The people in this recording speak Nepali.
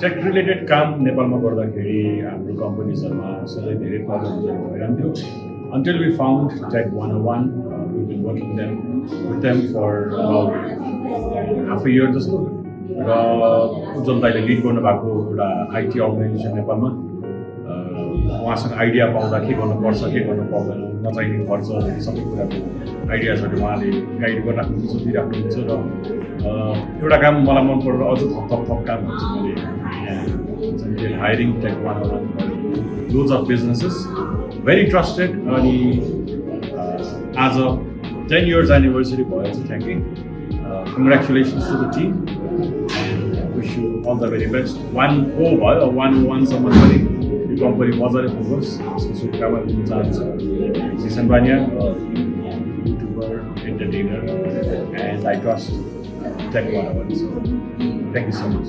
टेक रिलेटेड काम नेपालमा गर्दाखेरि हाम्रो कम्पनीजहरूमा सधैँ धेरै प्रब्लमहरू भइरहन्थ्यो until we found Tech 101. We've been working with them for about half a year जस्तो र उज्जवल दाइले लिड गर्नुभएको एउटा आइटी अर्गनाइजेसन नेपालमा उहाँसँग आइडिया पाउँदा के गर्नुपर्छ के गर्नु पर्दैन नचाहिने खर्चदेखि सबै कुराको आइडियाजहरू उहाँले गाइड गरिराख्नुहुन्छ दिइराख्नुहुन्छ र एउटा काम मलाई मन परेर अझ थप कामहरू चाहिँ मैले hiring take 101 loads of businesses, very trusted अनि आज 10 years anniversary भयो चाहिँ thanking. Congratulations to the team and wish you all the very best. 1-0 भयो 1-1 सम्म पनि यो कम्पनी मजाले पुगोस् त्यसको शुभकामना दिन चाहन्छु. Jason Banya, YouTuber, entertainer and I trust Tech 101. So thank you so much.